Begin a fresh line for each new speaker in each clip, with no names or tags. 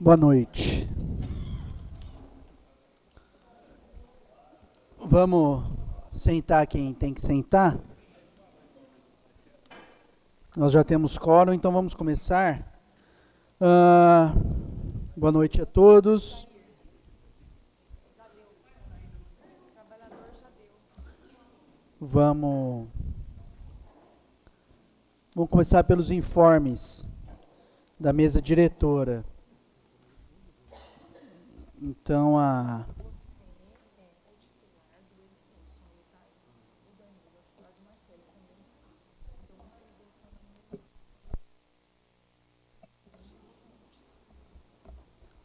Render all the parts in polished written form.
Boa noite. Vamos sentar quem tem que sentar? Nós já temos quórum, então vamos começar. Boa noite a todos. Vamos começar pelos informes da mesa diretora. Então,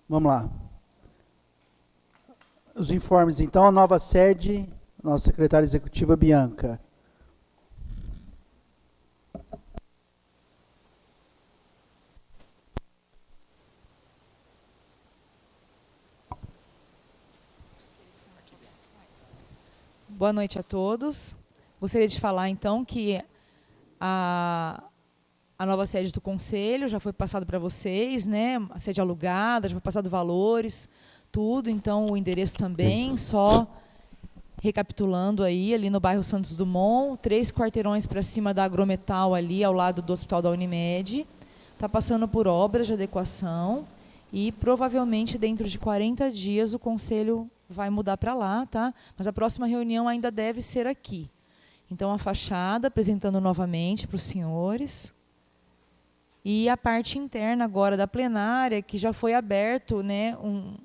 vamos lá. Os informes, então, a nova sede, nossa secretária executiva Bianca.
Boa noite a todos. Gostaria de falar, então, que a nova sede do Conselho já foi passado para vocês, né? A sede alugada, já foi passado valores, tudo. Então, o endereço também, só recapitulando aí, ali no bairro Santos Dumont, 3 quarteirões para cima da Agrometal, ali ao lado do Hospital da Unimed. Está passando por obras de adequação e, provavelmente, dentro de 40 dias, o Conselho vai mudar para lá, tá? Mas a próxima reunião ainda deve ser aqui. Então, a fachada, apresentando novamente para os senhores. E a parte interna agora da plenária, que já foi aberto, né?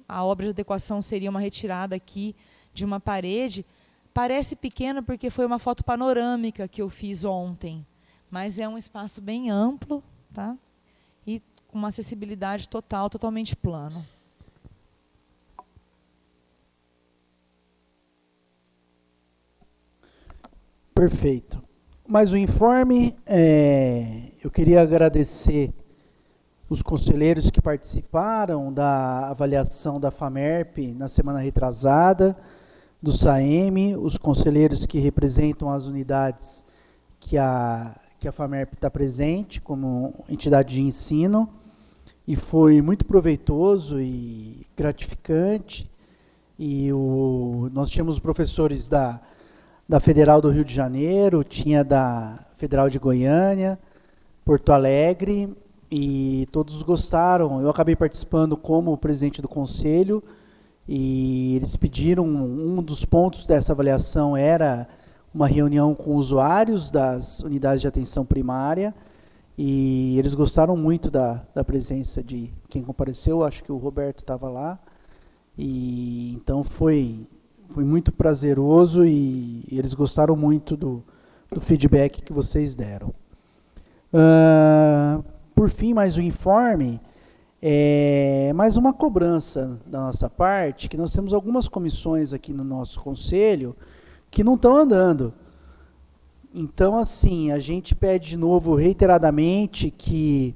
A obra de adequação seria uma retirada aqui de uma parede. Parece pequena porque foi uma foto panorâmica que eu fiz ontem. Mas é um espaço bem amplo, tá? E com uma acessibilidade total, totalmente plano.
Perfeito. Mais um informe. Eu queria agradecer os conselheiros que participaram da avaliação da FAMERP na semana retrasada, do SAEM, os conselheiros que representam as unidades que a FAMERP está presente como entidade de ensino, e foi muito proveitoso e gratificante. E nós tínhamos professores da Federal do Rio de Janeiro, tinha da Federal de Goiânia, Porto Alegre, e todos gostaram. Eu acabei participando como presidente do conselho, e eles pediram, um dos pontos dessa avaliação era uma reunião com usuários das unidades de atenção primária, e eles gostaram muito da presença de quem compareceu. Acho que o Roberto estava lá, e então foi muito prazeroso e eles gostaram muito do feedback que vocês deram. Por fim, mais um informe, mais uma cobrança da nossa parte, que nós temos algumas comissões aqui no nosso conselho que não estão andando. Então, assim, a gente pede de novo, reiteradamente, que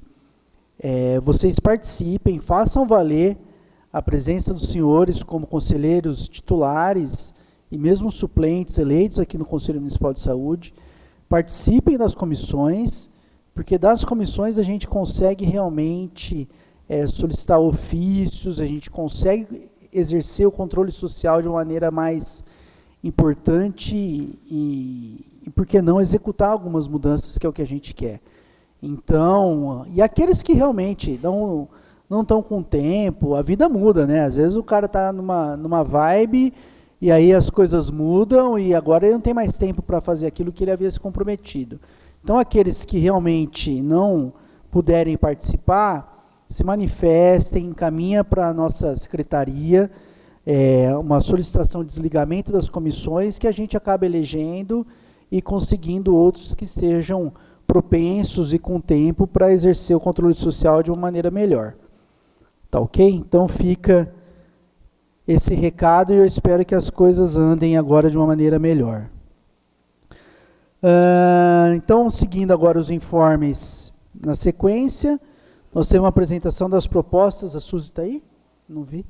vocês participem, façam valer a presença dos senhores como conselheiros titulares e mesmo suplentes eleitos aqui no Conselho Municipal de Saúde. Participem das comissões, porque das comissões a gente consegue realmente solicitar ofícios, a gente consegue exercer o controle social de uma maneira mais importante e por que não, executar algumas mudanças, que é o que a gente quer. Então, e aqueles que realmente não estão com tempo, a vida muda, né? Às vezes o cara está numa vibe e aí as coisas mudam e agora ele não tem mais tempo para fazer aquilo que ele havia se comprometido. Então, aqueles que realmente não puderem participar, se manifestem, encaminha para a nossa secretaria uma solicitação de desligamento das comissões, que a gente acaba elegendo e conseguindo outros que estejam propensos e com tempo para exercer o controle social de uma maneira melhor. Tá ok? Então fica esse recado e eu espero que as coisas andem agora de uma maneira melhor. Então, seguindo agora os informes na sequência, nós temos uma apresentação das propostas. A Suzy está aí? Não vi.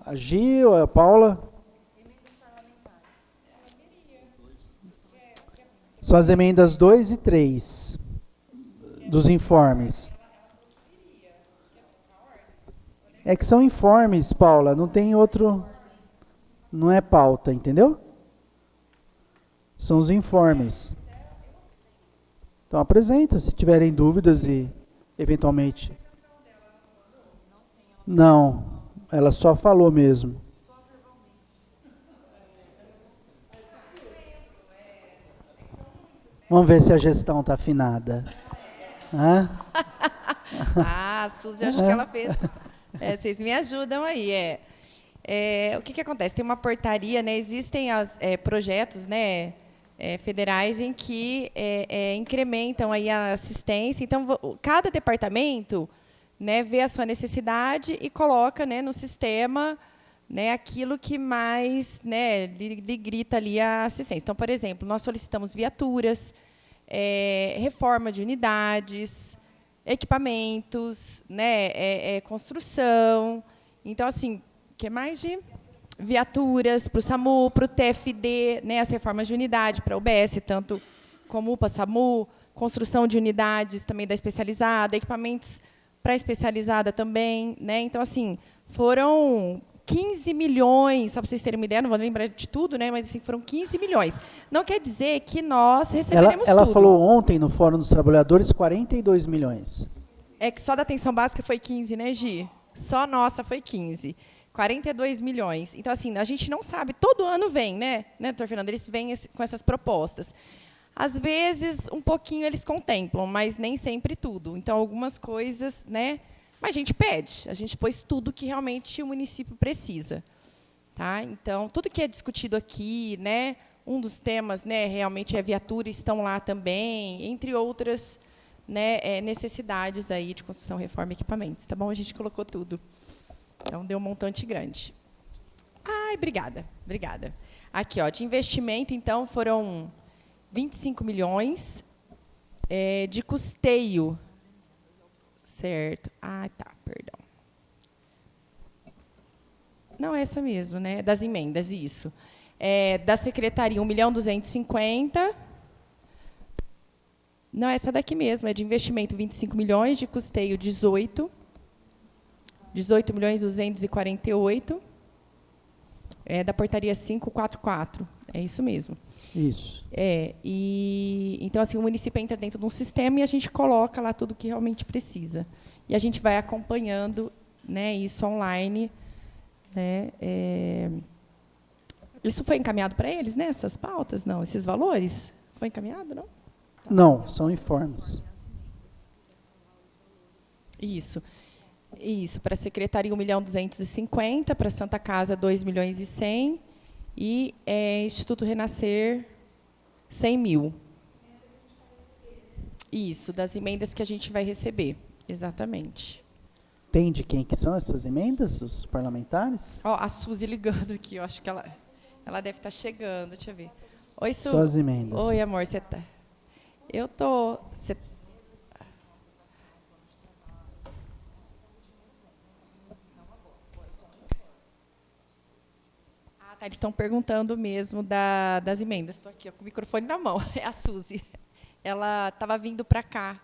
A Gil, a Paula? Emendas parlamentares. São as emendas 2 e 3 dos informes. É que são informes, Paula, não tem outro, não é pauta, entendeu? São os informes. Então apresenta, se tiverem dúvidas e eventualmente. Não, ela só falou mesmo. Vamos ver se a gestão está afinada. Hã?
A Suzy, acho que ela fez. Vocês me ajudam aí. O que acontece? Tem uma portaria, né? Existem projetos, né, federais em que incrementam aí a assistência. Então, cada departamento, né, vê a sua necessidade e coloca, né, no sistema, né, aquilo que mais, né, lhe grita ali a assistência. Então, por exemplo, nós solicitamos viaturas, reforma de unidades, equipamentos, né, construção. Então, assim, o que mais de viaturas para o SAMU, para o TFD, né, as reformas de unidade para a UBS, tanto como UPA, SAMU, construção de unidades também da especializada, equipamentos para a especializada também, né? Então, assim, foram 15 milhões, só para vocês terem uma ideia, não vou lembrar de tudo, né? Mas assim, foram 15 milhões. Não quer dizer que nós receberemos
ela
tudo.
falou ontem no Fórum dos Trabalhadores 42 milhões.
É que só da atenção básica foi 15, né, Gi? Só nossa foi 15. 42 milhões. Então, assim, a gente não sabe. Todo ano vem, né, doutor Fernando? Eles vêm com essas propostas. Às vezes, um pouquinho eles contemplam, mas nem sempre tudo. Então, algumas coisas, né? Mas a gente pede. A gente pôs tudo que realmente o município precisa. Tá? Então, tudo que é discutido aqui, né? Um dos temas, né, realmente é viatura, estão lá também, entre outras, né, necessidades aí de construção, reforma e equipamentos. Tá bom? A gente colocou tudo. Então, deu um montante grande. Ai, obrigada. Obrigada. Aqui, ó, de investimento, então, foram 25 milhões de custeio. Certo. Ah, tá, perdão. Não, é essa mesmo, né? Das emendas, isso. Da secretaria, 1.250.000. Não, essa daqui mesmo, é de investimento 25 milhões, de custeio 18. 18.248.000. Da portaria 544. É isso mesmo.
Isso.
Então, assim, o município entra dentro de um sistema e a gente coloca lá tudo que realmente precisa. E a gente vai acompanhando, né, isso online. Né, Isso foi encaminhado para eles, né, essas pautas? Não, esses valores? Foi encaminhado, não?
Não, são informes.
Isso. Isso, para a secretaria 1.250.000, para a Santa Casa 2.100.000 e Instituto Renascer 100.000. Isso, das emendas que a gente vai receber, exatamente.
Tem de quem que são essas emendas, os parlamentares?
Ó, a Suzy ligando aqui, eu acho que ela deve estar chegando, deixa eu ver. Oi, Suzy.
Só as emendas.
Oi, amor, você tá... Eu tô... Eles estão perguntando mesmo das emendas. Estou aqui ó, com o microfone na mão. É a Suzy. Ela estava vindo para cá.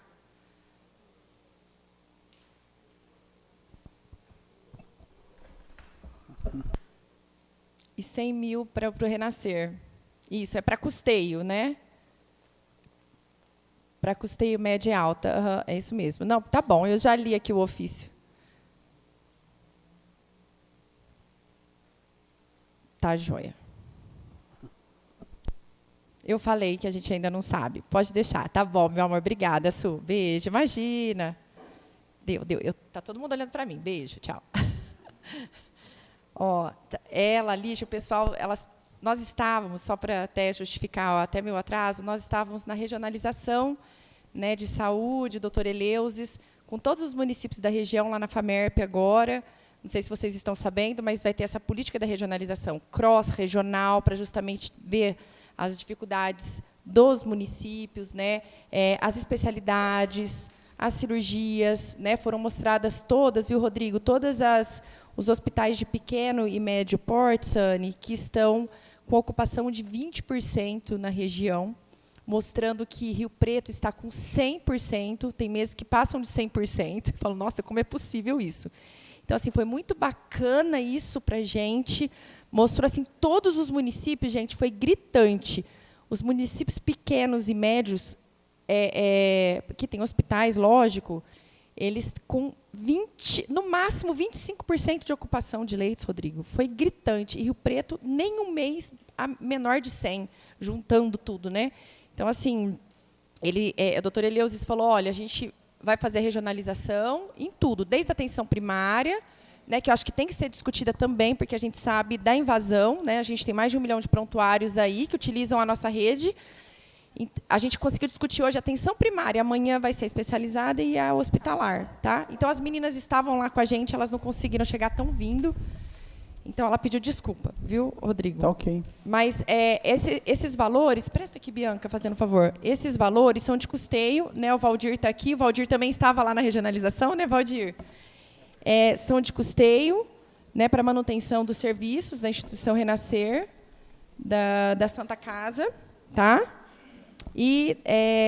E 100.000 para o Renascer. Isso, é para custeio, né? Para custeio média e alta. Uhum, é isso mesmo. Não, tá bom, eu já li aqui o ofício. Tá, joia. Eu falei que a gente ainda não sabe. Pode deixar. Tá bom, meu amor. Obrigada, Su. Beijo. Imagina. Deu. Tá todo mundo olhando para mim. Beijo. Tchau. Ó, ela, Lígia, o pessoal, nós estávamos, só para até justificar, ó, até meu atraso, nós estávamos na regionalização, né, de saúde, doutor Eleusis, com todos os municípios da região lá na FAMERP agora. Não sei se vocês estão sabendo, mas vai ter essa política da regionalização cross-regional para justamente ver as dificuldades dos municípios, né, as especialidades, as cirurgias, né, foram mostradas todas, viu, Rodrigo? Os hospitais de pequeno e médio porte, Sani, que estão com ocupação de 20% na região, mostrando que Rio Preto está com 100%, tem meses que passam de 100%, falam, nossa, como é possível isso? Então, assim, foi muito bacana isso para a gente. Mostrou, assim, todos os municípios, gente, foi gritante. Os municípios pequenos e médios, que têm hospitais, lógico, eles com no máximo 25% de ocupação de leitos, Rodrigo. Foi gritante. E Rio Preto, nem um mês menor de 100, juntando tudo, né? Então, assim, o doutor Eleusis falou, olha, a gente vai fazer regionalização em tudo, desde a atenção primária, né, que eu acho que tem que ser discutida também, porque a gente sabe da invasão, né? A gente tem mais de 1 milhão de prontuários aí que utilizam a nossa rede. A gente conseguiu discutir hoje a atenção primária, amanhã vai ser especializada e a hospitalar. Tá? Então, as meninas estavam lá com a gente, elas não conseguiram chegar, estão vindo. Então, ela pediu desculpa, viu, Rodrigo?
Tá ok.
Mas esses valores, presta aqui, Bianca, fazendo um favor, esses valores são de custeio, né? O Valdir está aqui, o Valdir também estava lá na regionalização, né, Valdir? São de custeio, né, para manutenção dos serviços da instituição Renascer, da Santa Casa, tá? E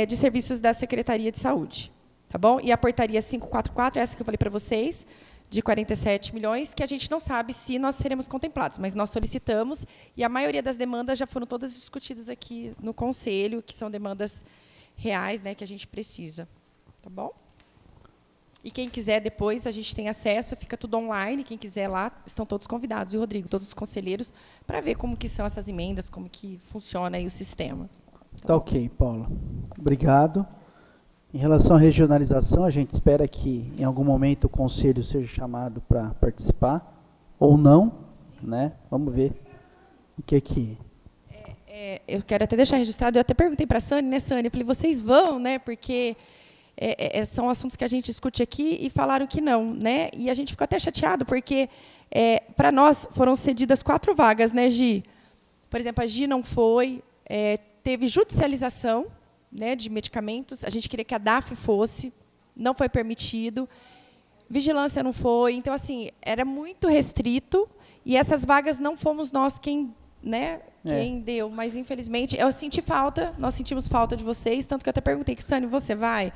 de serviços da Secretaria de Saúde, tá bom? E a portaria 544, essa que eu falei para vocês, de 47 milhões, que a gente não sabe se nós seremos contemplados, mas nós solicitamos, e a maioria das demandas já foram todas discutidas aqui no Conselho, que são demandas reais, né, que a gente precisa, tá bom? E quem quiser depois, a gente tem acesso, fica tudo online, quem quiser lá, estão todos convidados, e o Rodrigo, todos os conselheiros, para ver como que são essas emendas, como que funciona aí o sistema.
Tá ok, Paula. Obrigado. Em relação à regionalização, a gente espera que, em algum momento, o Conselho seja chamado para participar, ou não, né? Vamos ver o que
eu quero até deixar registrado, eu até perguntei para a Sânia, né, Sânia? Eu falei, vocês vão, né? Porque são assuntos que a gente discute aqui e falaram que não, né? E a gente ficou até chateado, porque, para nós, foram cedidas 4 vagas, né, Gi? Por exemplo, a Gi não foi... teve judicialização, né, de medicamentos. A gente queria que a DAF fosse, não foi permitido. Vigilância não foi. Então, assim, era muito restrito. E essas vagas não fomos nós quem deu. Mas, infelizmente, eu senti falta, nós sentimos falta de vocês, tanto que eu até perguntei, Sânia, você vai?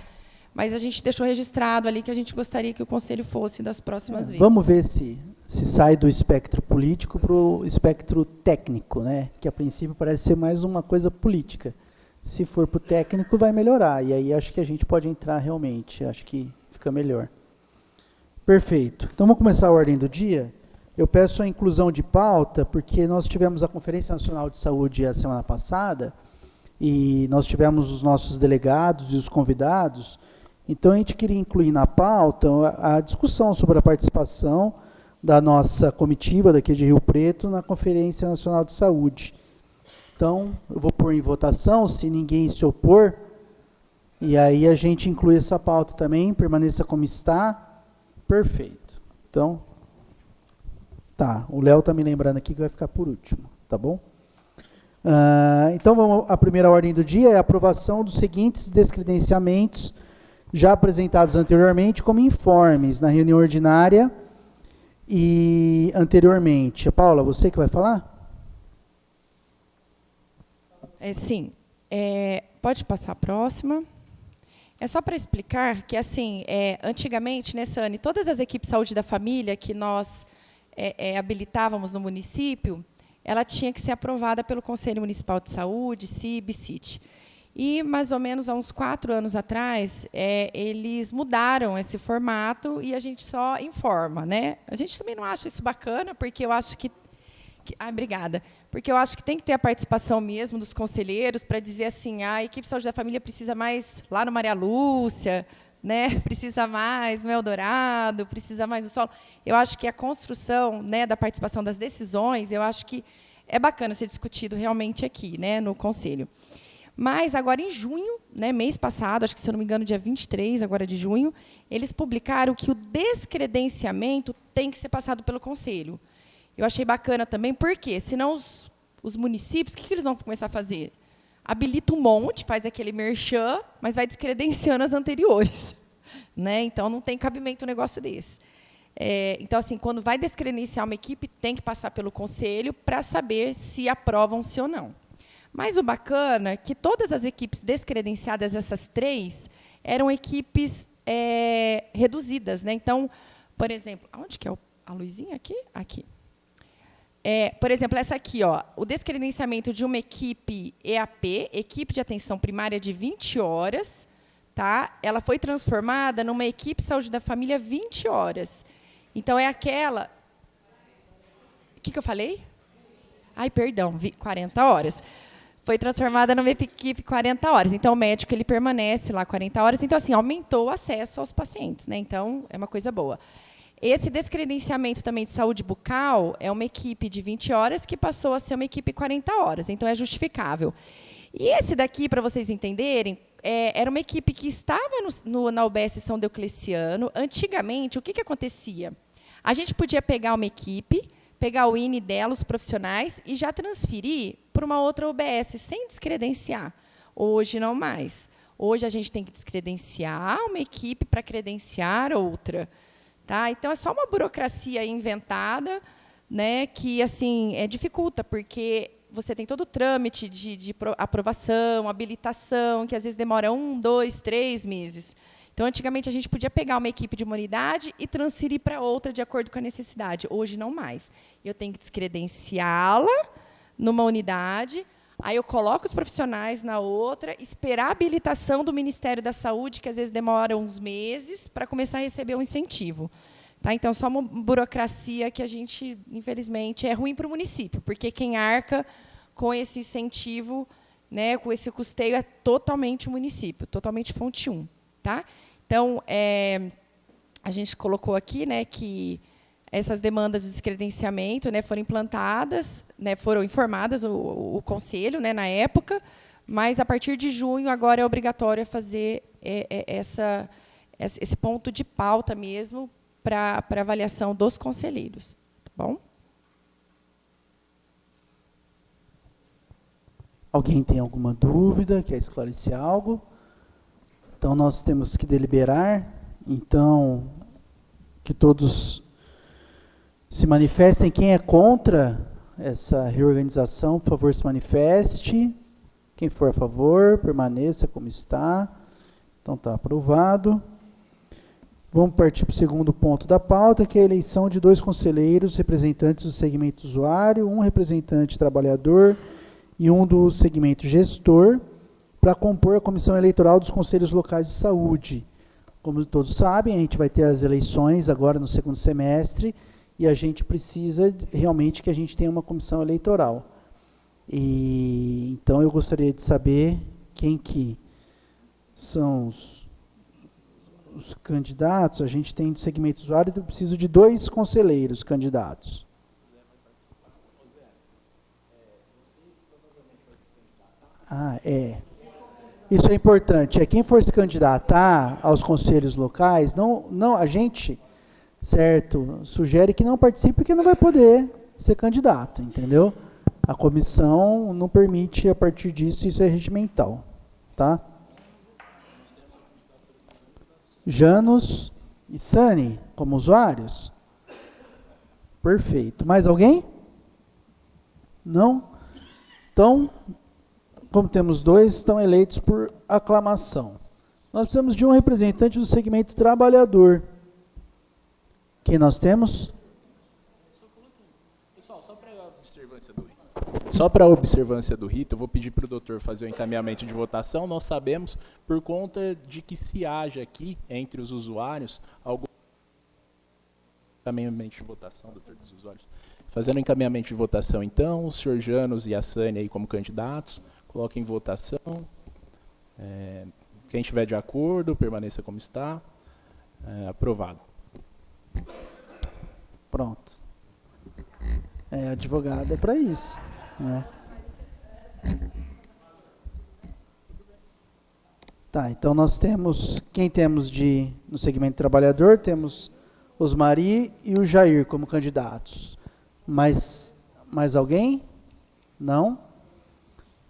Mas a gente deixou registrado ali que a gente gostaria que o Conselho fosse das próximas vezes.
Vamos ver se sai do espectro político para o espectro técnico, né? Que a princípio parece ser mais uma coisa política. Se for para o técnico, vai melhorar. E aí acho que a gente pode entrar realmente. Acho que fica melhor. Perfeito. Então vamos começar a ordem do dia. Eu peço a inclusão de pauta, porque nós tivemos a Conferência Nacional de Saúde a semana passada, e nós tivemos os nossos delegados e os convidados. Então a gente queria incluir na pauta a discussão sobre a participação da nossa comitiva daqui de Rio Preto na Conferência Nacional de Saúde. Então, eu vou pôr em votação, se ninguém se opor, e aí a gente inclui essa pauta também, permaneça como está. Perfeito. Então, tá, o Léo está me lembrando aqui que vai ficar por último, tá bom? Então, a primeira ordem do dia é a aprovação dos seguintes descredenciamentos, já apresentados anteriormente como informes na reunião ordinária, e anteriormente. Paula, você que vai falar?
Sim. Pode passar a próxima. É só para explicar que, assim, antigamente, né, Sani, todas as equipes de saúde da família que nós habilitávamos no município, ela tinha que ser aprovada pelo Conselho Municipal de Saúde, CIB, CIT. E, mais ou menos, há uns 4 anos atrás, eles mudaram esse formato e a gente só informa, né? A gente também não acha isso bacana, porque eu acho que obrigada. Porque eu acho que tem que ter a participação mesmo dos conselheiros para dizer assim, a equipe de saúde da família precisa mais lá no Maria Lúcia, né? Precisa mais no Eldorado, precisa mais do solo. Eu acho que a construção, né, da participação das decisões, eu acho que é bacana ser discutido realmente aqui, né, no Conselho. Mas, agora, em junho, né, mês passado, acho que, se eu não me engano, dia 23 agora de junho, eles publicaram que o descredenciamento tem que ser passado pelo Conselho. Eu achei bacana também, porque senão os municípios, o que eles vão começar a fazer? Habilita um monte, faz aquele merchan, mas vai descredenciando as anteriores. Né? Então, não tem cabimento um negócio desse. Então, assim, quando vai descredenciar uma equipe, tem que passar pelo Conselho para saber se aprovam-se ou não. Mas o bacana é que todas as equipes descredenciadas, essas 3, eram equipes reduzidas. Né? Então, Por exemplo, onde que é a luzinha aqui? Aqui. Por exemplo, essa aqui, ó, o descredenciamento de uma equipe EAP, equipe de atenção primária de 20 horas, tá? Ela foi transformada numa equipe saúde da família 20 horas. Então, é aquela... O que eu falei? Ai, perdão, 40 horas. Foi transformada numa equipe 40 horas. Então, o médico ele permanece lá 40 horas. Então, assim, aumentou o acesso aos pacientes, né? Então, é uma coisa boa. Esse descredenciamento também de saúde bucal é uma equipe de 20 horas que passou a ser uma equipe 40 horas. Então, é justificável. E esse daqui, para vocês entenderem, era uma equipe que estava na UBS São Diocleciano. Antigamente, o que acontecia? A gente podia pegar uma equipe, pegar o INE dela, os profissionais, e já transferir para uma outra UBS, sem descredenciar. Hoje, não mais. Hoje, a gente tem que descredenciar uma equipe para credenciar outra. Tá? Então, é só uma burocracia inventada, né, que assim, dificulta, porque você tem todo o trâmite de aprovação, habilitação, que às vezes demora 1, 2, 3 meses. Então, antigamente, a gente podia pegar uma equipe de uma unidade e transferir para outra de acordo com a necessidade. Hoje, não mais. Eu tenho que descredenciá-la numa unidade, aí eu coloco os profissionais na outra, esperar a habilitação do Ministério da Saúde, que às vezes demora uns meses, para começar a receber um incentivo. Tá? Então, só uma burocracia que a gente, infelizmente, é ruim para o município, porque quem arca com esse incentivo, né, com esse custeio, é totalmente o município, totalmente fonte 1. Tá? Então, a gente colocou aqui, né, que essas demandas de descredenciamento, né, foram implantadas, né, foram informadas o conselho, né, na época, mas, a partir de junho, agora é obrigatório fazer esse ponto de pauta mesmo para avaliação dos conselheiros. Tá bom?
Alguém tem alguma dúvida, quer esclarecer algo? Então, nós temos que deliberar. Então, que todos se manifestem. Quem é contra essa reorganização, por favor, se manifeste. Quem for a favor, permaneça como está. Então, está aprovado. Vamos partir para o segundo ponto da pauta, que é a eleição de 2 conselheiros representantes do segmento usuário, 1 representante trabalhador e 1 do segmento gestor, para compor a comissão eleitoral dos conselhos locais de saúde. Como todos sabem, a gente vai ter as eleições agora no segundo semestre, e a gente precisa realmente que a gente tenha uma comissão eleitoral. Então, eu gostaria de saber quem que são os candidatos. A gente tem do segmento usuário, eu preciso de 2 conselheiros candidatos. Isso é importante. Quem for se candidatar aos conselhos locais, não, a gente, certo, sugere que não participe, porque não vai poder ser candidato, entendeu? A comissão não permite, a partir disso, isso é regimental. Tá? Janos e Sani, como usuários? Perfeito. Mais alguém? Não? Então, como temos 2, estão eleitos por aclamação. Nós precisamos de 1 representante do segmento trabalhador. Quem nós temos?
Pessoal, só para a observância do rito, eu vou pedir para o doutor fazer o encaminhamento de votação. Nós sabemos, por conta de que se haja aqui, entre os usuários, algum encaminhamento de votação, doutor dos usuários. Fazendo o encaminhamento de votação, então, o senhor Janos e a Sânia aí como candidatos, coloquem em votação. Quem estiver de acordo, permaneça como está. Aprovado.
Pronto. Advogado é para isso. Né? Tá, então nós temos, quem temos no segmento trabalhador, temos Osmari e o Jair como candidatos. Mais alguém? Não?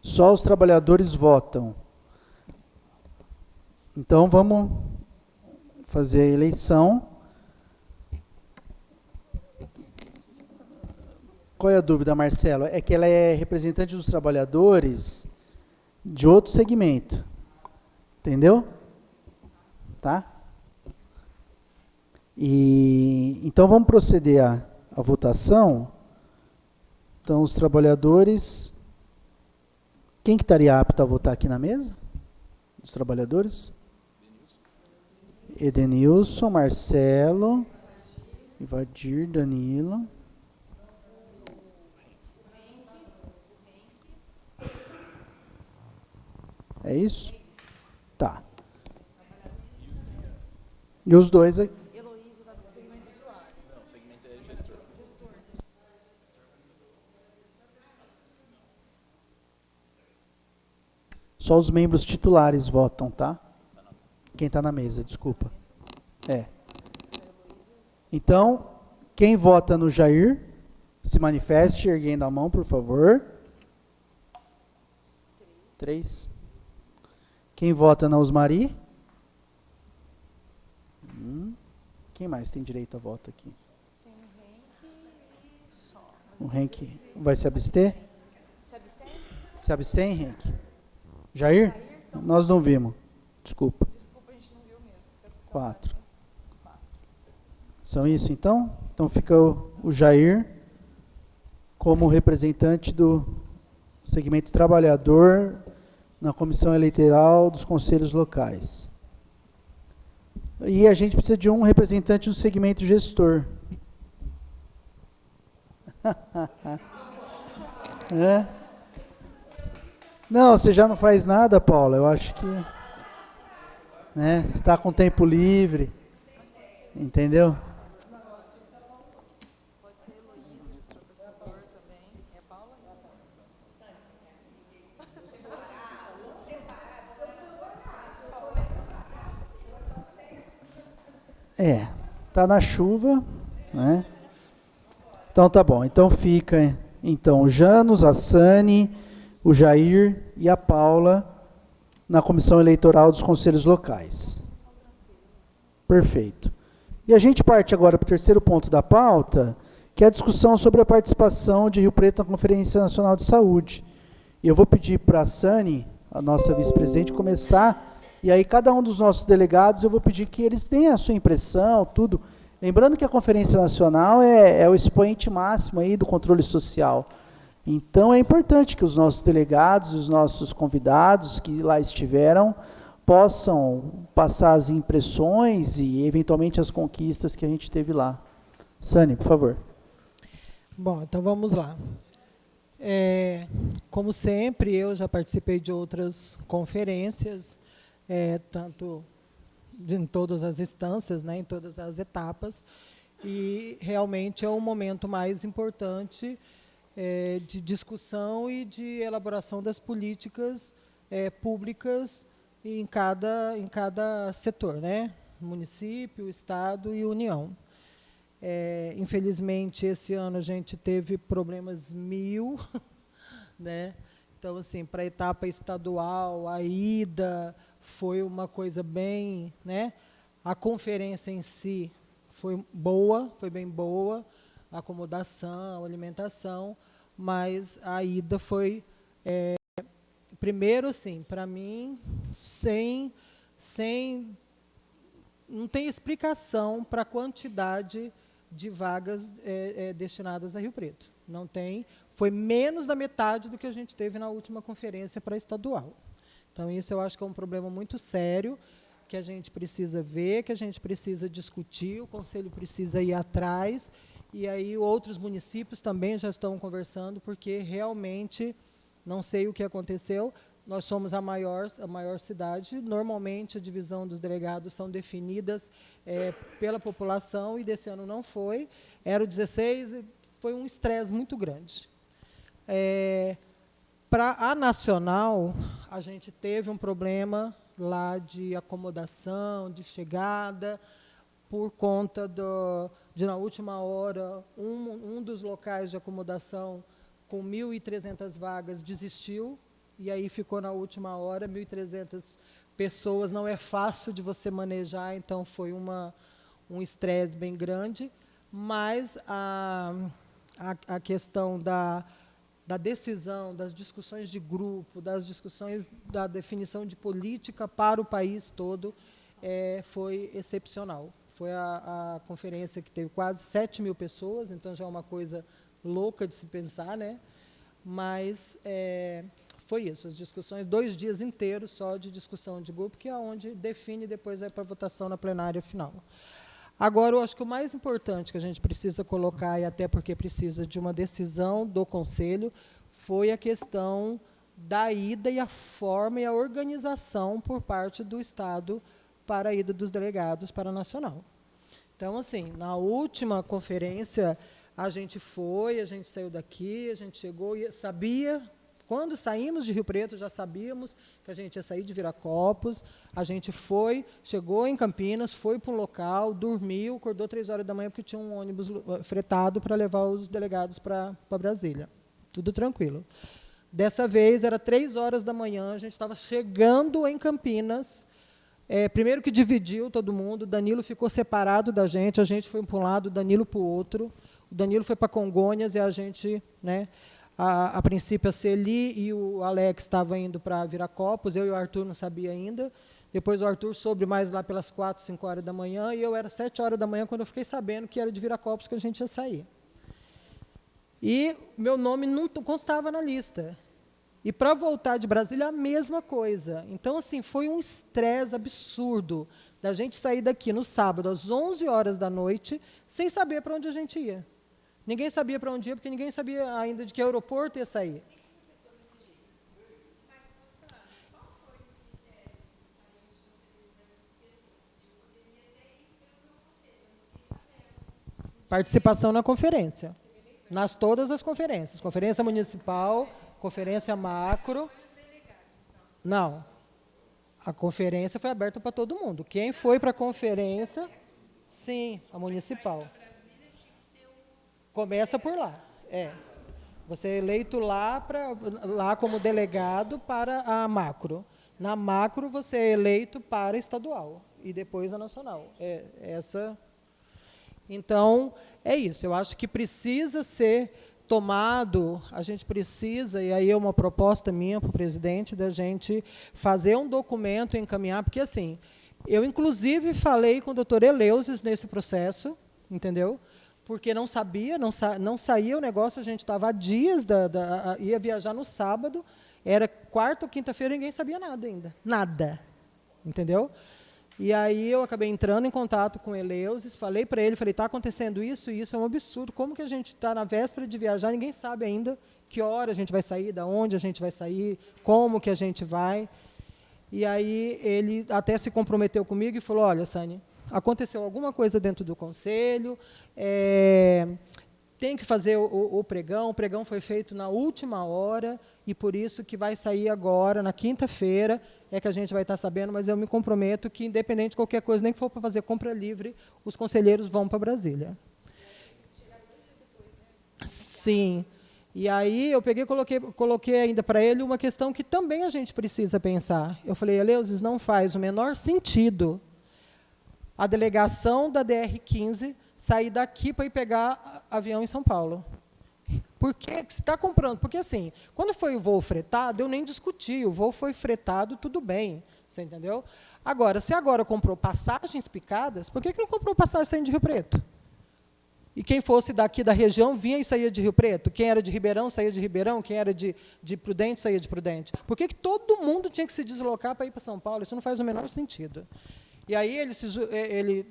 Só os trabalhadores votam. Então, vamos fazer a eleição. Qual é a dúvida, Marcelo? É que ela é representante dos trabalhadores de outro segmento. Entendeu? Tá? Então, vamos proceder à votação. Então, os trabalhadores... Quem que estaria apto a votar aqui na mesa? Os trabalhadores? Edenilson, Marcelo, Ivadir, Danilo. É isso? Tá. E os dois aqui?
Não, segmento é gestor.
Só os membros titulares votam, tá? Quem está na mesa, desculpa. Então, quem vota no Jair, se manifeste erguendo a mão, por favor. 3. Quem vota na Osmari? Quem mais tem direito a voto aqui?
Tem o Henk e só.
O Henk vai se abster?
Se abstém?
Se abstém, Henk? Jair? Nós não vimos. Desculpa.
Desculpa, a gente não viu mesmo.
4. São isso, então? Então fica o Jair como representante do segmento trabalhador na comissão eleitoral dos conselhos locais. E a gente precisa de um representante do segmento gestor. É? Não, você já não faz nada, Paula. Eu acho que... Né, você está com tempo livre. Entendeu?
Pode ser Heloísa, prestador também. É Paula?
Tá na chuva, né? Então tá bom. Então fica o Janus, a Sani, o Jair e a Paula na comissão eleitoral dos conselhos locais. Perfeito. E a gente parte agora para o terceiro ponto da pauta, que é a discussão sobre a participação de Rio Preto na Conferência Nacional de Saúde. E eu vou pedir para a Sani, a nossa vice-presidente, começar. E aí, cada um dos nossos delegados, eu vou pedir que eles tenham a sua impressão, tudo. Lembrando que a Conferência Nacional é o expoente máximo aí do controle social. Então, é importante que os nossos delegados, os nossos convidados que lá estiveram, possam passar as impressões e, eventualmente, as conquistas que a gente teve lá. Sani, por favor.
Bom, então vamos lá. Como sempre, eu já participei de outras conferências, tanto em todas as instâncias, né, em todas as etapas, e realmente é o momento mais importante de discussão e de elaboração das políticas públicas em cada setor, né, município, estado e União. Infelizmente, esse ano a gente teve problemas 1000, né? Então, assim, para a etapa estadual, a ida foi uma coisa bem, né? A conferência em si foi boa, foi bem boa, a acomodação, a alimentação, mas a ida foi, primeiro, assim, para mim, não tem explicação para a quantidade de vagas destinadas a Rio Preto. Não tem. Foi menos da metade do que a gente teve na última conferência para estadual. Então, isso eu acho que é um problema muito sério, que a gente precisa ver, que a gente precisa discutir, o Conselho precisa ir atrás, e aí outros municípios também já estão conversando, porque realmente não sei o que aconteceu. Nós somos a maior cidade. Normalmente, a divisão dos delegados são definidas pela população, e desse ano não foi. Era o 16, foi um estresse muito grande. Para a nacional, a gente teve um problema lá de acomodação, de chegada, por conta de, na última hora, um dos locais de acomodação com 1.300 vagas desistiu, e aí ficou na última hora, 1.300 pessoas, não é fácil de você manejar, então foi um estresse bem grande, mas a questão da decisão, das discussões de grupo, das discussões da definição de política para o país todo, foi excepcional. Foi a conferência que teve quase 7.000 pessoas, então já é uma coisa louca de se pensar, né? Mas foi isso, as discussões, 2 dias inteiros só de discussão de grupo, que é onde define e depois vai para a votação na plenária final. Agora, eu acho que o mais importante que a gente precisa colocar, e até porque precisa de uma decisão do Conselho, foi a questão da ida e a forma e a organização por parte do Estado para a ida dos delegados para a Nacional. Então, assim, na última conferência, a gente saiu daqui, a gente chegou e sabia, quando saímos de Rio Preto, já sabíamos que a gente ia sair de Viracopos, a gente chegou em Campinas, foi para um local, dormiu, acordou 3 horas da manhã, porque tinha um ônibus fretado para levar os delegados para Brasília. Tudo tranquilo. Dessa vez, era 3 horas da manhã, a gente estava chegando em Campinas. Primeiro que dividiu todo mundo, o Danilo ficou separado da gente, a gente foi para um lado, o Danilo para o outro. O Danilo foi para Congonhas e a gente, né, a princípio, a Celi e o Alex estavam indo para Viracopos, eu e o Arthur não sabia ainda. Depois o Arthur soube mais lá pelas 4, 5 horas da manhã, e eu era 7 horas da manhã quando eu fiquei sabendo que era de Viracopos que a gente ia sair. E meu nome não constava na lista. E para voltar de Brasília, a mesma coisa. Então, assim, foi um estresse absurdo da gente sair daqui no sábado, às 11 horas da noite, sem saber para onde a gente ia. Ninguém sabia para onde ia, porque ninguém sabia ainda de que aeroporto ia sair. Participação na conferência. Todas as conferências. Conferência municipal, conferência macro. Não. A conferência foi aberta para todo mundo. Quem foi para a conferência, sim, a municipal. Começa por lá. Você é eleito lá como delegado para a macro. Na macro, você é eleito para a estadual. E depois a nacional. Então, é isso. Eu acho que precisa ser tomado, a gente precisa, e aí é uma proposta minha para o presidente, da gente fazer um documento e encaminhar, porque, assim, eu, inclusive, falei com o doutor Eleusis nesse processo, entendeu? Porque não sabia, não saía o negócio, a gente estava há dias, ia viajar no sábado, era quarta ou quinta-feira, ninguém sabia nada ainda. Nada. Entendeu? E aí eu acabei entrando em contato com o Eleusis, falei para ele, está acontecendo isso, e isso é um absurdo. Como que a gente está na véspera de viajar, ninguém sabe ainda que hora a gente vai sair, de onde a gente vai sair, como que a gente vai. E aí ele até se comprometeu comigo e falou, olha, Sani, aconteceu alguma coisa dentro do conselho, tem que fazer o pregão foi feito na última hora, e por isso que vai sair agora, na quinta-feira, é que a gente vai estar sabendo, mas eu me comprometo que, independente de qualquer coisa, nem que for para fazer compra livre, os conselheiros vão para Brasília. Sim. E aí eu peguei e coloquei ainda para ele uma questão que também a gente precisa pensar. Eu falei, Eleusis, não faz o menor sentido a delegação da DR-15 sair daqui para ir pegar avião em São Paulo. Por que você está comprando? Porque, assim, quando foi o voo fretado, eu nem discuti. O voo foi fretado, tudo bem. Você entendeu? Agora, se agora comprou passagens picadas, por que não comprou passagem saindo de Rio Preto? E quem fosse daqui da região vinha e saía de Rio Preto? Quem era de Ribeirão saía de Ribeirão? Quem era de Prudente saía de Prudente? Por que todo mundo tinha que se deslocar para ir para São Paulo? Isso não faz o menor sentido. E aí ele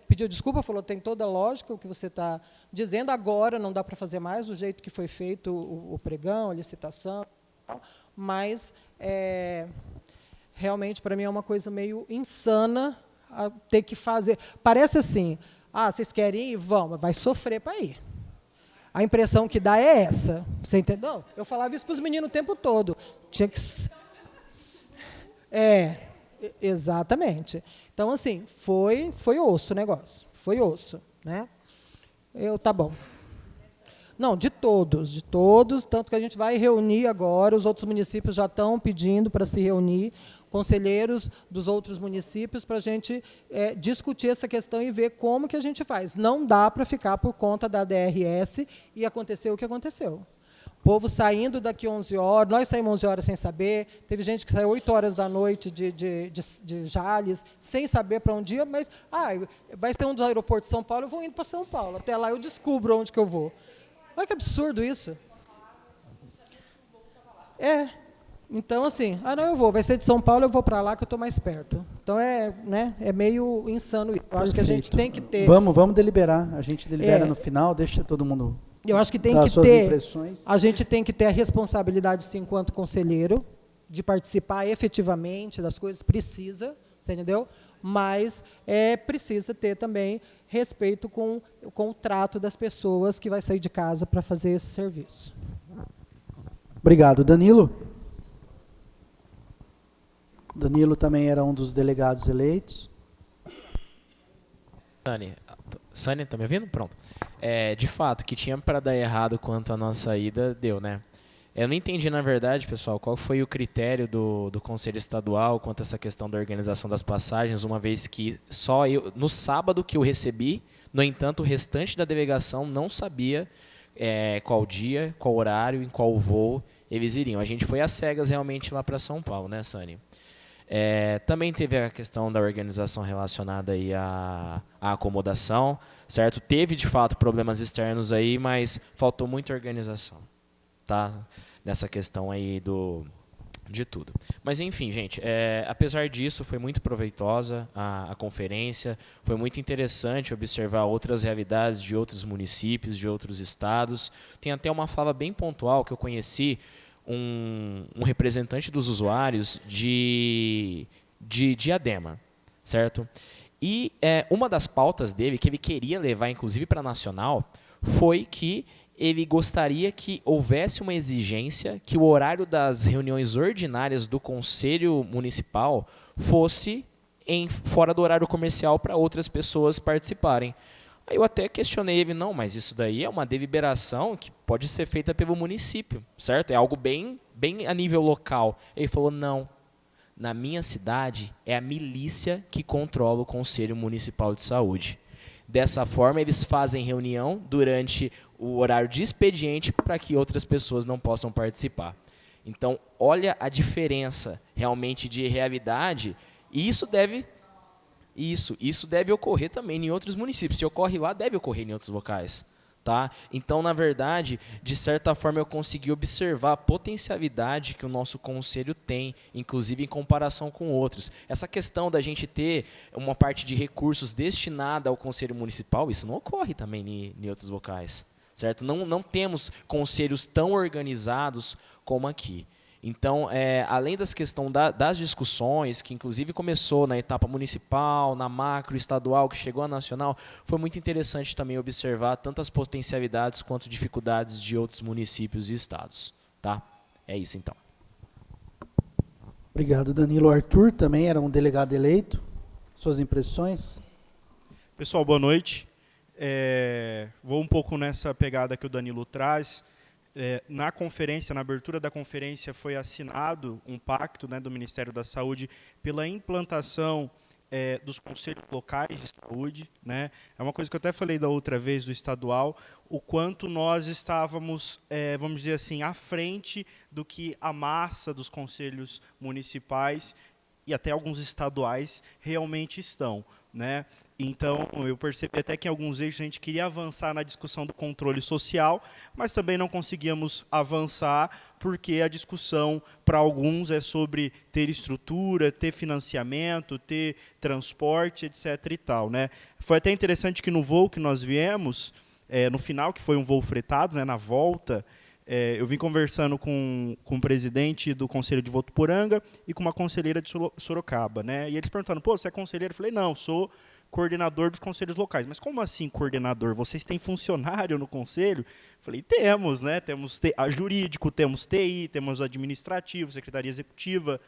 pediu desculpa, falou, tem toda a lógica o que você está dizendo, agora não dá para fazer mais do jeito que foi feito o pregão, a licitação, mas realmente para mim é uma coisa meio insana ter que fazer. Parece assim, vocês querem ir? Vamos, vai sofrer para ir. A impressão que dá é essa, você entendeu? Eu falava isso para os meninos o tempo todo. Tinha que... exatamente. Então, assim, foi osso o negócio. Foi osso. Né? Tá bom. Não, de todos, tanto que a gente vai reunir agora, os outros municípios já estão pedindo para se reunir, conselheiros dos outros municípios, para a gente discutir essa questão e ver como que a gente faz. Não dá para ficar por conta da DRS e acontecer o que aconteceu. Povo saindo daqui 11 horas, nós saímos 11 horas sem saber, teve gente que saiu 8 horas da noite de Jales, sem saber para onde ia, mas vai ser um dos aeroportos de São Paulo, eu vou indo para São Paulo, até lá eu descubro onde que eu vou. Olha que absurdo isso. Então assim, não, eu vou, vai ser de São Paulo, eu vou para lá que eu estou mais perto. Então é meio insano isso. Eu acho que a gente tem que ter...
Vamos deliberar, a gente delibera no final, deixa todo mundo...
Eu acho que tem que ter, a gente tem que ter a responsabilidade, sim, enquanto conselheiro, de participar efetivamente das coisas, precisa, você entendeu? Mas precisa ter também respeito com o trato das pessoas que vai sair de casa para fazer esse serviço.
Obrigado. Danilo? Danilo também era um dos delegados eleitos.
Sânia, tá me ouvindo? Pronto. De fato, que tinha para dar errado quanto à nossa ida, deu, né? Eu não entendi, na verdade, pessoal, qual foi o critério do Conselho Estadual quanto a essa questão da organização das passagens, uma vez que só eu, no sábado que eu recebi, no entanto, o restante da delegação não sabia qual dia, qual horário, em qual voo eles iriam. A gente foi às cegas realmente lá para São Paulo, né, Sânia? Também teve a questão da organização relacionada aí à acomodação, certo? Teve, de fato, problemas externos aí, mas faltou muita organização, tá? Nessa questão aí de tudo. Mas, enfim, gente, apesar disso, foi muito proveitosa a conferência, foi muito interessante observar outras realidades de outros municípios, de outros estados. Tem até uma fala bem pontual que eu conheci, um representante dos usuários de Diadema, certo? E uma das pautas dele, que ele queria levar inclusive para a Nacional, foi que ele gostaria que houvesse uma exigência que o horário das reuniões ordinárias do Conselho Municipal fosse fora do horário comercial para outras pessoas participarem. Aí eu até questionei ele, não, mas isso daí é uma deliberação que pode ser feita pelo município, certo? É algo bem a nível local. Ele falou, não, na minha cidade é a milícia que controla o Conselho Municipal de Saúde. Dessa forma, eles fazem reunião durante o horário de expediente para que outras pessoas não possam participar. Então, olha a diferença realmente de realidade, e isso deve ocorrer também em outros municípios. Se ocorre lá, deve ocorrer em outros locais. Tá? Então, na verdade, de certa forma, eu consegui observar a potencialidade que o nosso conselho tem, inclusive em comparação com outros. Essa questão da gente ter uma parte de recursos destinada ao conselho municipal, isso não ocorre também em outros locais. Certo? Não temos conselhos tão organizados como aqui. Então, além das questões das discussões, que inclusive começou na etapa municipal, na macro, estadual, que chegou à nacional, foi muito interessante também observar tantas potencialidades quanto dificuldades de outros municípios e estados. Tá? É isso, então.
Obrigado, Danilo. Arthur também era um delegado eleito. Suas impressões?
Pessoal, boa noite. Vou um pouco nessa pegada que o Danilo traz. Na conferência, na abertura da conferência, foi assinado um pacto, né, do Ministério da Saúde pela implantação dos conselhos locais de saúde, né? É uma coisa que eu até falei da outra vez do estadual, o quanto nós estávamos, vamos dizer assim, à frente do que a massa dos conselhos municipais e até alguns estaduais realmente estão, né? Então, eu percebi até que em alguns eixos a gente queria avançar na discussão do controle social, mas também não conseguíamos avançar porque a discussão, para alguns, é sobre ter estrutura, ter financiamento, ter transporte, etc. e tal, né? Foi até interessante que no voo que nós viemos, no final, que foi um voo fretado, né, na volta, eu vim conversando com o presidente do Conselho de Votuporanga e com uma conselheira de Sorocaba, né? E eles perguntando, pô, você é conselheiro? Eu falei, não, sou coordenador dos conselhos locais. Mas como assim coordenador? Vocês têm funcionário no conselho? Falei, temos, né? Temos jurídico, temos TI, temos administrativo, secretaria executiva,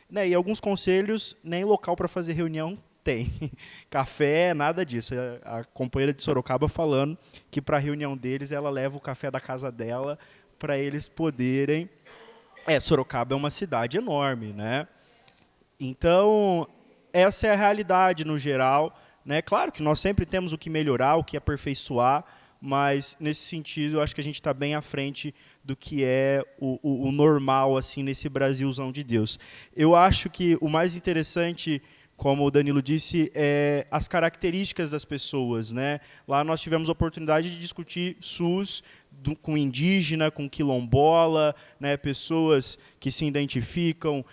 né? E alguns conselhos nem local para fazer reunião tem. Café, nada disso. A companheira de Sorocaba falando que para a reunião deles ela leva o café da casa dela para eles poderem... Sorocaba é uma cidade enorme, né? Então, essa é a realidade no geral, né? Claro que nós sempre temos o que melhorar, o que aperfeiçoar, mas nesse sentido eu acho que a gente está bem à frente do que é o normal assim nesse Brasilzão de Deus. Eu acho que o mais interessante, como o Danilo disse, é as características das pessoas, né? Lá nós tivemos a oportunidade de discutir SUS com indígena, com quilombola, né? Pessoas que se identificam,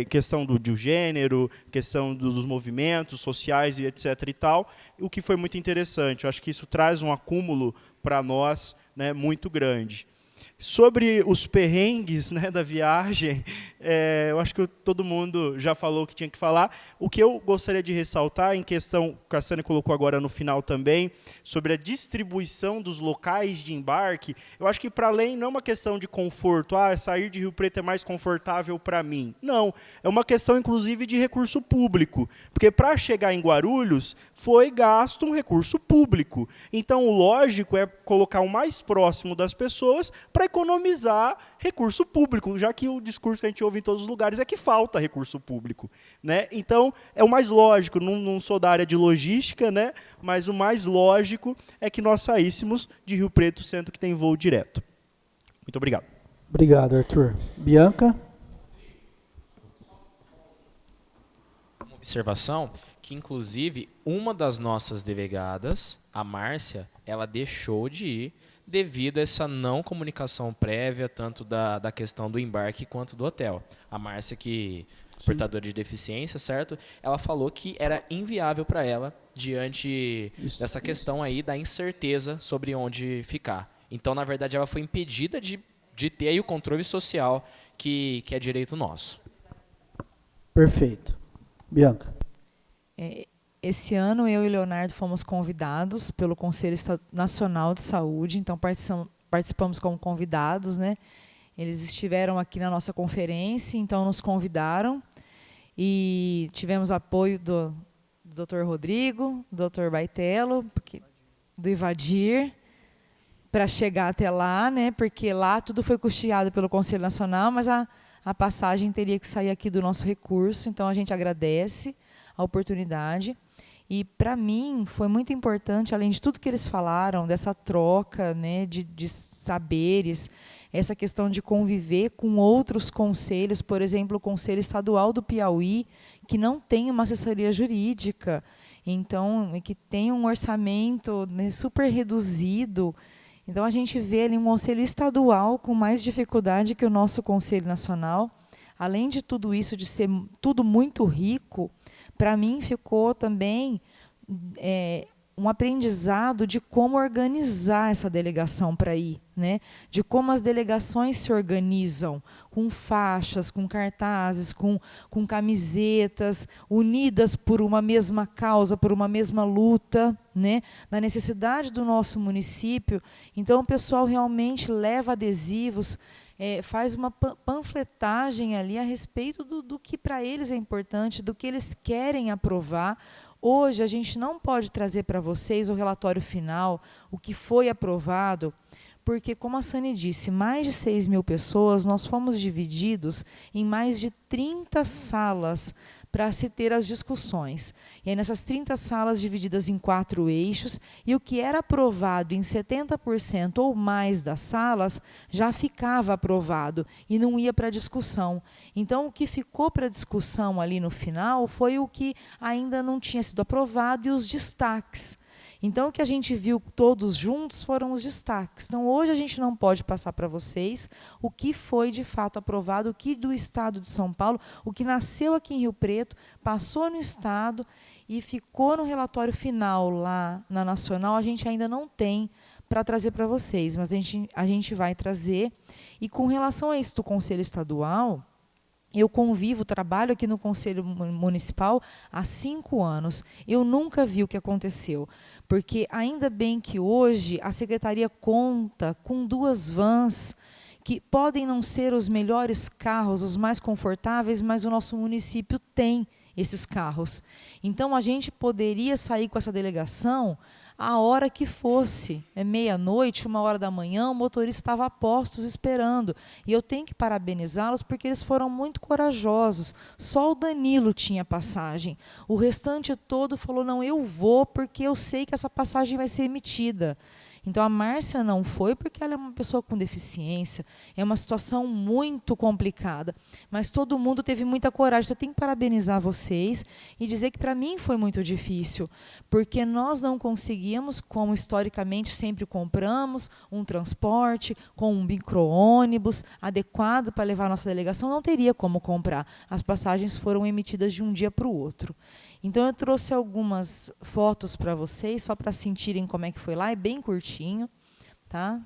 questão do gênero, questão dos movimentos sociais e etc. e tal, o que foi muito interessante. Eu acho que isso traz um acúmulo para nós, né, muito grande. Sobre os perrengues, né, da viagem, eu acho que todo mundo já falou o que tinha que falar. O que eu gostaria de ressaltar, em questão, que a Sânia colocou agora no final também, sobre a distribuição dos locais de embarque, eu acho que, para além, não é uma questão de conforto, sair de Rio Preto é mais confortável para mim. Não, é uma questão, inclusive, de recurso público, porque para chegar em Guarulhos foi gasto um recurso público. Então, o lógico é colocar o mais próximo das pessoas para economizar recurso público, já que o discurso que a gente ouve em todos os lugares é que falta recurso público, né? Então, é o mais lógico, não sou da área de logística, né? Mas o mais lógico é que nós saíssemos de Rio Preto, sendo que tem voo direto. Muito obrigado.
Obrigado, Arthur. Bianca?
Uma observação que, inclusive, uma das nossas delegadas, a Márcia, ela deixou de ir devido a essa não comunicação prévia, tanto da questão do embarque quanto do hotel. A Márcia, que é portadora de deficiência, certo? Ela falou que era inviável para ela diante dessa questão aí da incerteza sobre onde ficar. Então, na verdade, ela foi impedida de ter aí o controle social que é direito nosso.
Perfeito. Bianca?
Esse ano, eu e o Leonardo fomos convidados pelo Conselho Nacional de Saúde, então participamos como convidados, né? Eles estiveram aqui na nossa conferência, então nos convidaram e tivemos apoio do Dr. Rodrigo, do Dr. Baitello, do Ivadir, para chegar até lá, né? Porque lá tudo foi custeado pelo Conselho Nacional, mas a passagem teria que sair aqui do nosso recurso, então a gente agradece a oportunidade. E, para mim, foi muito importante, além de tudo que eles falaram, dessa troca, né, de saberes, essa questão de conviver com outros conselhos, por exemplo, o Conselho Estadual do Piauí, que não tem uma assessoria jurídica, então, que tem um orçamento, né, super reduzido. Então, a gente vê ali um conselho estadual com mais dificuldade que o nosso Conselho Nacional. Além de tudo isso, de ser tudo muito rico, para mim ficou também um aprendizado de como organizar essa delegação para ir, né? De como as delegações se organizam, com faixas, com cartazes, com camisetas, unidas por uma mesma causa, por uma mesma luta, né? Na necessidade do nosso município. Então, o pessoal realmente leva adesivos, faz uma panfletagem ali a respeito do que para eles é importante, do que eles querem aprovar. Hoje, a gente não pode trazer para vocês o relatório final, o que foi aprovado, porque, como a Sani disse, mais de 6.000 pessoas, nós fomos divididos em mais de 30 salas para se ter as discussões. E aí, nessas 30 salas divididas em 4 eixos, e o que era aprovado em 70% ou mais das salas, já ficava aprovado e não ia para discussão. Então, o que ficou para discussão ali no final foi o que ainda não tinha sido aprovado e os destaques. Então, o que a gente viu todos juntos foram os destaques. Então, hoje a gente não pode passar para vocês o que foi de fato aprovado, o que do Estado de São Paulo, o que nasceu aqui em Rio Preto, passou no Estado e ficou no relatório final lá na Nacional, a gente ainda não tem para trazer para vocês, mas a gente vai trazer. E com relação a isso do Conselho Estadual, eu trabalho aqui no Conselho Municipal há 5 anos. Eu nunca vi o que aconteceu, porque ainda bem que hoje a Secretaria conta com 2 vans, que podem não ser os melhores carros, os mais confortáveis, mas o nosso município tem esses carros. Então, a gente poderia sair com essa delegação a hora que fosse, meia-noite, 1h da manhã, o motorista estava a postos esperando. E eu tenho que parabenizá-los porque eles foram muito corajosos. Só o Danilo tinha passagem. O restante todo falou, não, eu vou porque eu sei que essa passagem vai ser emitida. Então, a Márcia não foi porque ela é uma pessoa com deficiência, é uma situação muito complicada, mas todo mundo teve muita coragem. Então, eu tenho que parabenizar vocês e dizer que para mim foi muito difícil, porque nós não conseguíamos, como historicamente sempre compramos, um transporte com um micro-ônibus adequado para levar a nossa delegação, não teria como comprar. As passagens foram emitidas de um dia para o outro. Então, eu trouxe algumas fotos para vocês, só para sentirem como é que foi lá, é bem curtinho, tá?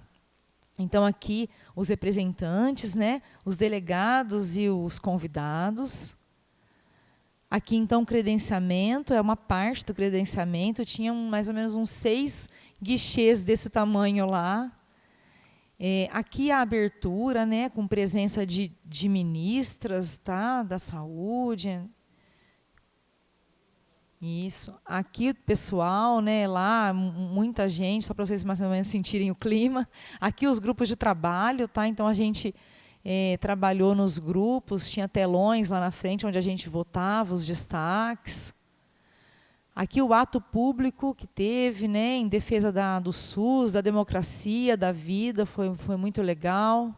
Então, aqui, os representantes, né, os delegados e os convidados. Aqui, então, credenciamento, é uma parte do credenciamento, tinha mais ou menos uns 6 guichês desse tamanho lá. Aqui a abertura, né, com presença de ministras, tá, da saúde. Isso. Aqui o pessoal, né, lá, muita gente, só para vocês mais ou menos sentirem o clima. Aqui os grupos de trabalho, tá? Então a gente trabalhou nos grupos, tinha telões lá na frente onde a gente votava os destaques. Aqui o ato público que teve, né, em defesa do SUS, da democracia, da vida, foi muito legal.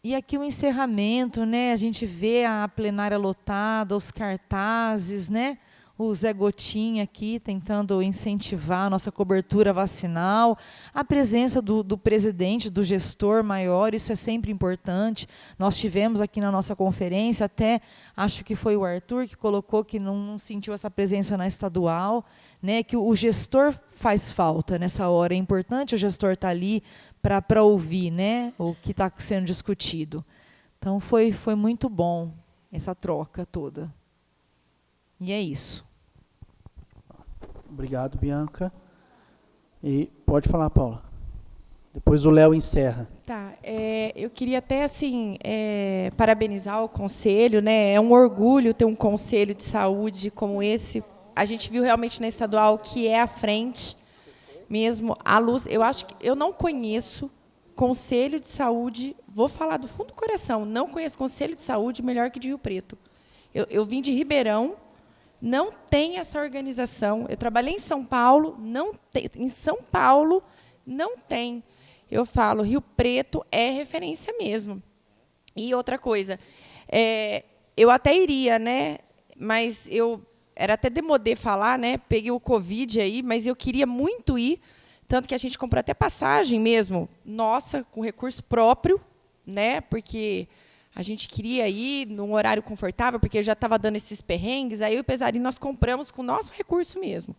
E aqui o encerramento, né? A gente vê a plenária lotada, os cartazes, né? O Zé Gotinha aqui tentando incentivar a nossa cobertura vacinal, a presença do presidente, do gestor maior, isso é sempre importante. Nós tivemos aqui na nossa conferência, até acho que foi o Arthur que colocou que não sentiu essa presença na estadual, né? Que o gestor faz falta nessa hora, é importante o gestor estar ali para ouvir, né, o que está sendo discutido. Então, foi muito bom essa troca toda. E é isso.
Obrigado, Bianca. E pode falar, Paula. Depois o Léo encerra.
Tá, eu queria até assim parabenizar o conselho, né? É um orgulho ter um conselho de saúde como esse. A gente viu realmente na estadual que é à frente mesmo a luz. Eu acho que eu não conheço conselho de saúde. Vou falar do fundo do coração. Não conheço conselho de saúde melhor que de Rio Preto. Eu vim de Ribeirão. Não tem essa organização. Eu trabalhei em São Paulo, não tem. Em São Paulo, não tem. Eu falo, Rio Preto é referência mesmo. E outra coisa, eu até iria, né? Mas era até demodê falar, né? Peguei o Covid aí, mas eu queria muito ir, tanto que a gente comprou até passagem mesmo, nossa, com recurso próprio, né? Porque a gente queria ir num horário confortável, porque já estava dando esses perrengues, aí eu e o Pesarinho nós compramos com o nosso recurso mesmo.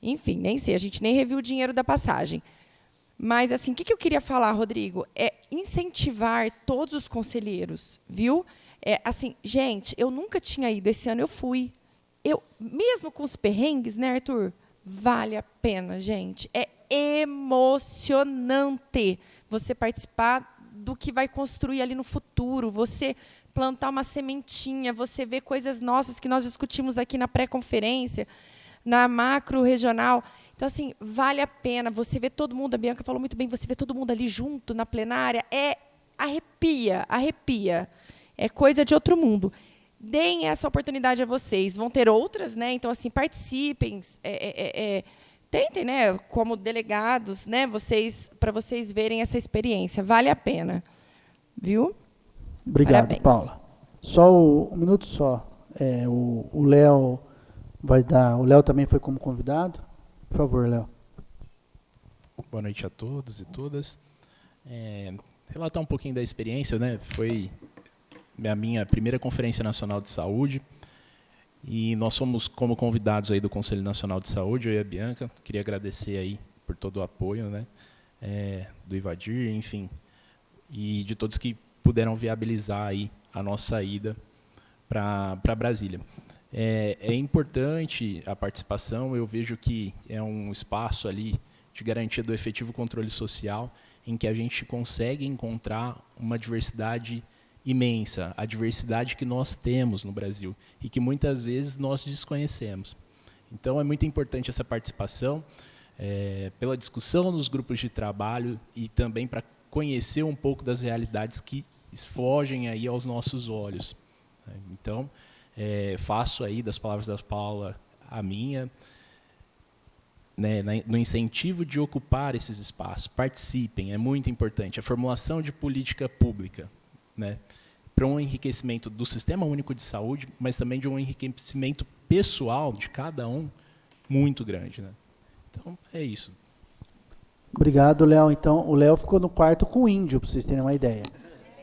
Enfim, nem sei, a gente nem reviu o dinheiro da passagem. Mas, assim, o que eu queria falar, Rodrigo? É incentivar todos os conselheiros, viu? Assim, gente, eu nunca tinha ido, esse ano eu fui. Mesmo com os perrengues, né, Arthur? Vale a pena, gente. É emocionante você participar do que vai construir ali no futuro, você plantar uma sementinha, você ver coisas nossas que nós discutimos aqui na pré-conferência, na macro regional. Então, assim, vale a pena você ver todo mundo, a Bianca falou muito bem, você vê todo mundo ali junto na plenária, arrepia, arrepia. É coisa de outro mundo. Deem essa oportunidade a vocês. Vão ter outras, né? Então, assim, participem, tentem, né, como delegados, né, para vocês verem essa experiência. Vale a pena. Viu?
Obrigado,
Parabéns.
Paula. Só um minuto só. O Léo vai dar. O Léo também foi como convidado. Por favor, Léo.
Boa noite a todos e todas. Relatar um pouquinho da experiência, né? Foi a minha primeira Conferência Nacional de Saúde. E nós somos como convidados aí do Conselho Nacional de Saúde, eu e a Bianca. Queria agradecer aí por todo o apoio, né, do Ivadir, enfim, e de todos que puderam viabilizar aí a nossa ida para Brasília. É importante a participação, eu vejo que é um espaço ali de garantia do efetivo controle social, em que a gente consegue encontrar uma diversidade imensa, a diversidade que nós temos no Brasil e que muitas vezes nós desconhecemos. Então, é muito importante essa participação, pela discussão nos grupos de trabalho e também para conhecer um pouco das realidades que fogem aí aos nossos olhos. Então, faço aí das palavras da Paula a minha. né, no incentivo de ocupar esses espaços. Participem, é muito importante. A formulação de política pública, né, para um enriquecimento do Sistema Único de Saúde, mas também de um enriquecimento pessoal de cada um muito grande. Né? Então, é isso.
Obrigado, Léo. Então, o Léo ficou no quarto com o índio, para vocês terem uma ideia.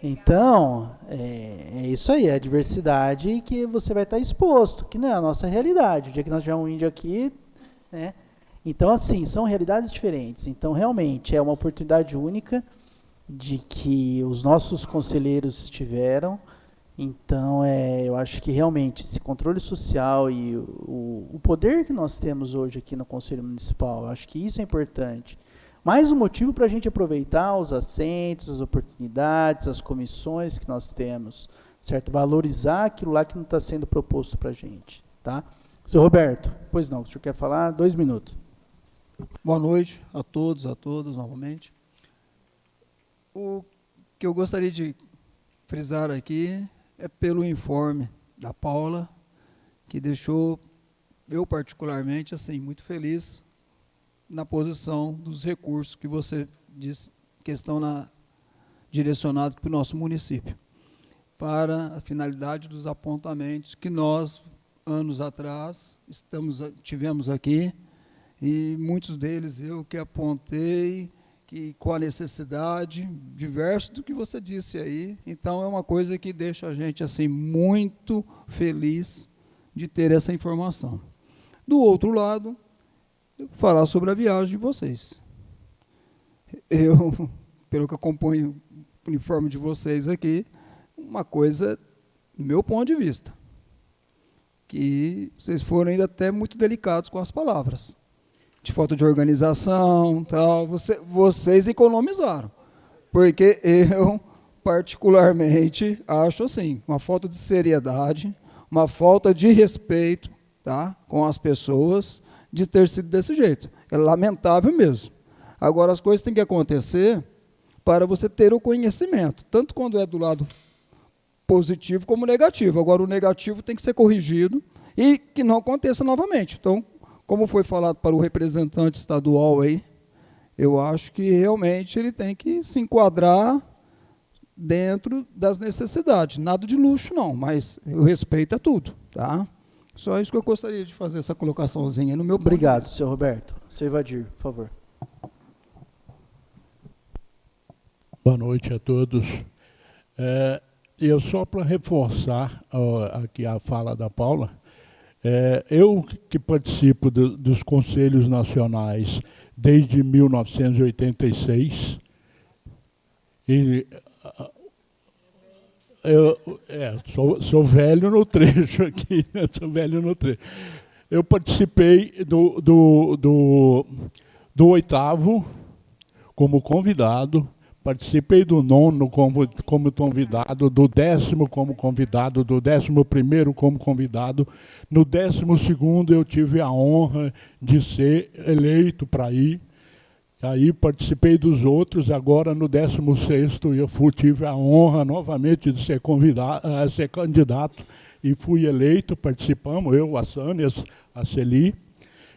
Então, é isso aí, é a diversidade que você vai estar exposto, que não é a nossa realidade. O dia que nós tivermos um índio aqui, né? Então, assim, são realidades diferentes. Então, realmente, é uma oportunidade única de que os nossos conselheiros tiveram. Então, eu acho que realmente esse controle social e o poder que nós temos hoje aqui no Conselho Municipal, eu acho que isso é importante. Mais um motivo para a gente aproveitar os assentos, as oportunidades, as comissões que nós temos, certo? Valorizar aquilo lá que não está sendo proposto para a gente, tá? Seu Roberto, pois não, o senhor quer falar? 2 minutos.
Boa noite a todos, a todas, novamente. O que eu gostaria de frisar aqui é pelo informe da Paula, que deixou eu particularmente assim muito feliz na posição dos recursos que você disse que estão direcionados para o nosso município, para a finalidade dos apontamentos que nós, anos atrás, tivemos aqui, e muitos deles eu que apontei, que com a necessidade, diverso do que você disse aí. Então, é uma coisa que deixa a gente assim muito feliz de ter essa informação. Do outro lado, falar sobre a viagem de vocês. Eu, pelo que acompanho o uniforme de vocês aqui, uma coisa, do meu ponto de vista, que vocês foram ainda até muito delicados com as palavras, de falta de organização, tal. Vocês economizaram, porque eu, particularmente, acho assim, uma falta de seriedade, uma falta de respeito, tá, com as pessoas, de ter sido desse jeito. É lamentável mesmo. Agora, as coisas têm que acontecer para você ter o conhecimento, tanto quando é do lado positivo como negativo. Agora, o negativo tem que ser corrigido e que não aconteça novamente. Então, como foi falado para o representante estadual aí, eu acho que realmente ele tem que se enquadrar dentro das necessidades. Nada de luxo, não, mas o respeito é tudo, tá? Só isso que eu gostaria de fazer, essa colocaçãozinha no meu ponto.
Obrigado, senhor Roberto. Seu Evadir, por favor.
Boa noite a todos. Eu só para reforçar aqui a fala da Paula, eu que participo dos Conselhos Nacionais desde 1986, e sou velho no trecho aqui, né? Sou velho no trecho. Eu participei do 8º como convidado, participei do 9º como convidado, do 10º como convidado, do 11º como convidado. No 12º eu tive a honra de ser eleito para ir. Aí participei dos outros, agora no 16º eu tive a honra novamente de ser candidato e fui eleito, participamos, eu, a Sânia, a Celi,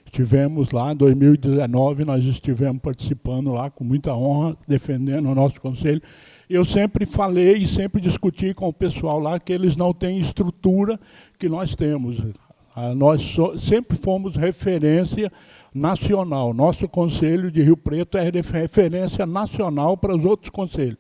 estivemos lá em 2019, nós estivemos participando lá com muita honra, defendendo o nosso conselho. Eu sempre falei e sempre discuti com o pessoal lá que eles não têm estrutura que nós temos. Nós sempre fomos referência nacional. Nosso Conselho de Rio Preto é referência nacional para os outros conselhos.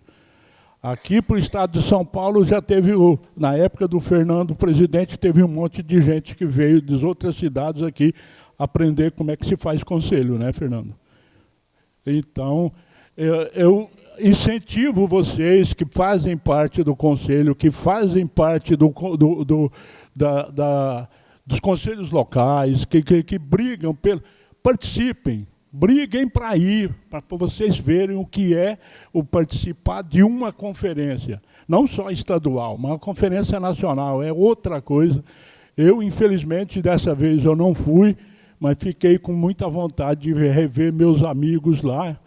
Aqui para o estado de São Paulo já teve, na época do Fernando Presidente, teve um monte de gente que veio das outras cidades aqui aprender como é que se faz conselho, né, Fernando? Então, eu incentivo vocês que fazem parte do conselho, que fazem parte dos conselhos locais, que brigam pelo... Participem, briguem para ir, para vocês verem o que é o participar de uma conferência, não só estadual, mas uma conferência nacional, é outra coisa. Eu, infelizmente, dessa vez eu não fui, mas fiquei com muita vontade de rever meus amigos lá,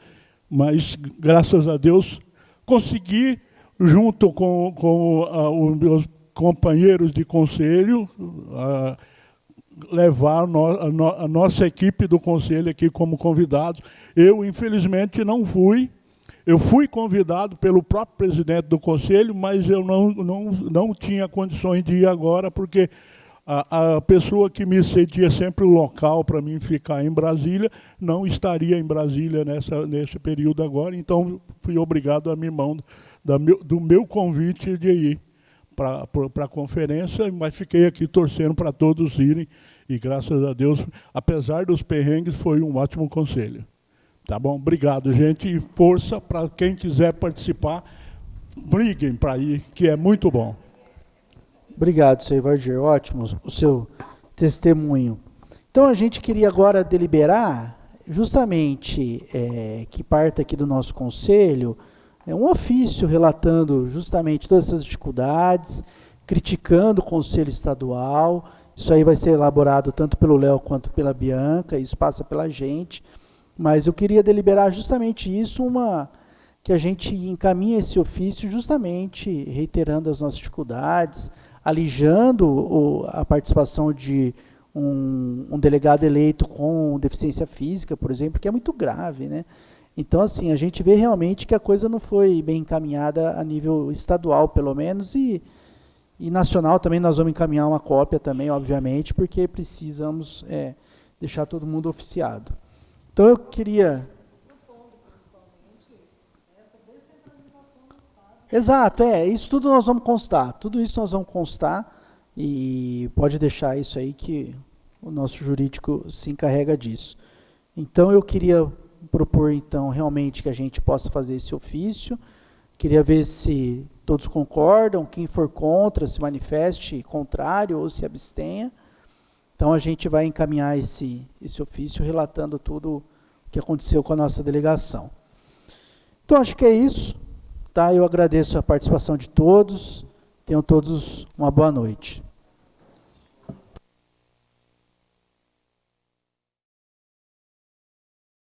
mas, graças a Deus, consegui, junto com os meus companheiros de conselho, levar a nossa equipe do conselho aqui como convidados. Eu, infelizmente, não fui. Eu fui convidado pelo próprio presidente do conselho, mas eu não tinha condições de ir agora, porque a pessoa que me cedia sempre o local para mim ficar em Brasília não estaria em Brasília nesse período agora, então fui obrigado a abrir mão do meu convite de ir para a conferência, mas fiquei aqui torcendo para todos irem, e graças a Deus, apesar dos perrengues, foi um ótimo conselho. Tá bom? Obrigado, gente, e força para quem quiser participar, briguem para ir, que é muito bom.
Obrigado, senhor Vardir. Ótimo o seu testemunho. Então, a gente queria agora deliberar, justamente, que parta aqui do nosso conselho, um ofício relatando justamente todas essas dificuldades, criticando o conselho estadual. Isso aí vai ser elaborado tanto pelo Léo quanto pela Bianca, isso passa pela gente. Mas eu queria deliberar justamente isso, que a gente encaminhe esse ofício justamente reiterando as nossas dificuldades, alijando a participação de um delegado eleito com deficiência física, por exemplo, que é muito grave, né? Então, assim, a gente vê realmente que a coisa não foi bem encaminhada a nível estadual, pelo menos, e nacional também. Nós vamos encaminhar uma cópia também, obviamente, porque precisamos deixar todo mundo oficiado. Então, eu queria... Exato, isso tudo nós vamos constar, tudo isso nós vamos constar, e pode deixar isso aí que o nosso jurídico se encarrega disso. Então, eu queria propor, então, realmente que a gente possa fazer esse ofício, queria ver se todos concordam, quem for contra, se manifeste contrário ou se abstenha. Então, a gente vai encaminhar esse ofício relatando tudo o que aconteceu com a nossa delegação. Então, acho que é isso. Tá? Eu agradeço a participação de todos. Tenham todos uma boa noite.